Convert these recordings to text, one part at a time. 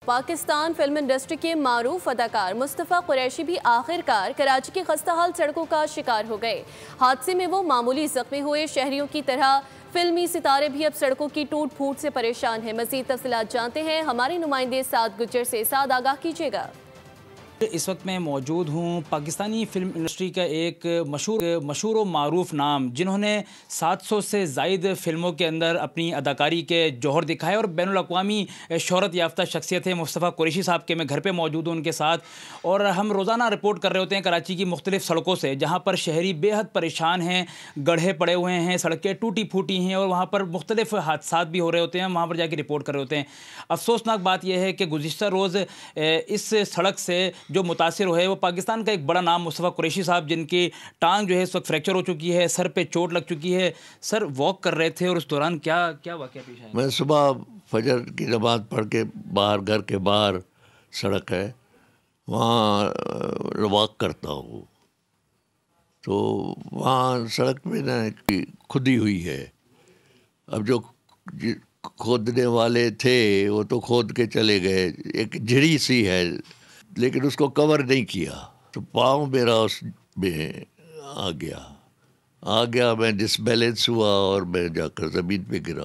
Pakistan film industry کے معروف اداکار مصطفیٰ قریشی بھی آخرکار کراچی کی خستہ حال سڑکوں کا شکار ہو گئے۔ حادثے میں وہ معمولی زخمی ہوئے۔ شہریوں کی طرح فلمی ستارے بھی اب سڑکوں کی ٹوٹ پھوٹ سے پریشان ہیں۔ مزید تفصیلات جانتے ہیں ہمارے نمائندے سعد گجر سے۔ سعد، آگاہ کیجیے گا۔ اس وقت میں موجود ہوں پاکستانی فلم انڈسٹری کا ایک مشہور و معروف نام، جنہوں نے 700 سے زائد فلموں کے اندر اپنی اداکاری کے جوہر دکھائے اور بین الاقوامی شہرت یافتہ شخصیت ہے مصطفیٰ قریشی صاحب کے میں گھر پہ موجود ہوں ان کے ساتھ، اور ہم روزانہ رپورٹ کر رہے ہوتے ہیں کراچی کی مختلف سڑکوں سے، جہاں پر شہری بے حد پریشان ہیں، گڑھے پڑے ہوئے ہیں، سڑکیں ٹوٹی پھوٹی ہیں اور وہاں پر مختلف حادثات بھی ہو رہے ہوتے ہیں، وہاں پر جا کے رپورٹ کر رہے ہوتے ہیں۔ افسوسناک بات یہ ہے کہ گزشتہ روز اس سڑک سے جو متاثر ہوئے وہ پاکستان کا ایک بڑا نام مصطفیٰ قریشی صاحب، جن کی ٹانگ جو ہے اس وقت فریکچر ہو چکی ہے، سر پہ چوٹ لگ چکی ہے۔ سر، واک کر رہے تھے اور اس دوران کیا واقعہ پیش آیا؟ میں صبح فجر کی نماز پڑھ کے باہر، گھر کے باہر سڑک ہے، وہاں واک کرتا ہوں، تو وہاں سڑک میں نا کھدی ہوئی ہے۔ اب جو کھودنے والے تھے وہ تو کھود کے چلے گئے، ایک جھڑی سی ہے لیکن اس کو کور نہیں کیا، تو پاؤں میرا اس میں آ گیا، میں ڈس بیلنس ہوا اور میں جا کر زمین پہ گرا،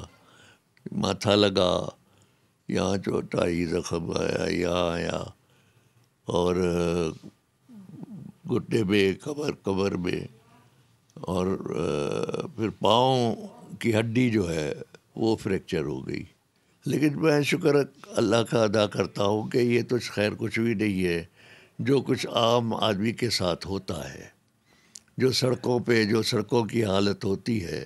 ماتھا لگا، یہاں چوٹ آئی، زخم آیا، یہاں آیا، اور گھٹنے میں، کمر میں، اور پھر پاؤں کی ہڈی جو ہے وہ فریکچر ہو گئی۔ لیکن میں شکر اللہ کا ادا کرتا ہوں کہ یہ تو خیر کچھ بھی نہیں ہے، جو کچھ عام آدمی کے ساتھ ہوتا ہے، جو سڑکوں پہ جو سڑکوں کی حالت ہوتی ہے،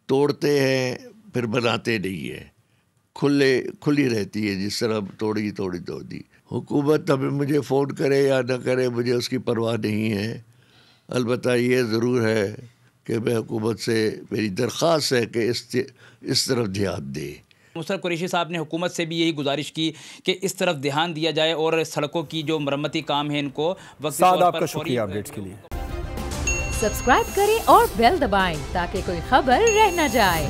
توڑتے ہیں پھر بناتے نہیں ہیں، کھلی رہتی ہے، جس طرح توڑی۔ حکومت ابھی مجھے فون کرے یا نہ کرے مجھے اس کی پرواہ نہیں ہے، البتہ یہ ضرور ہے کہ میں حکومت سے میری درخواست ہے کہ اس طرف دھیان دے۔ مصطفیٰ قریشی صاحب نے حکومت سے بھی یہی گزارش کی کہ اس طرف دھیان دیا جائے اور سڑکوں کی جو مرمتی کام ہے ان کو وقتی طور پر۔ آپ کا شکریہ اپڈیٹس کے لیے۔ سبسکرائب کریں اور بیل دبائیں تاکہ کوئی خبر رہ نہ جائے۔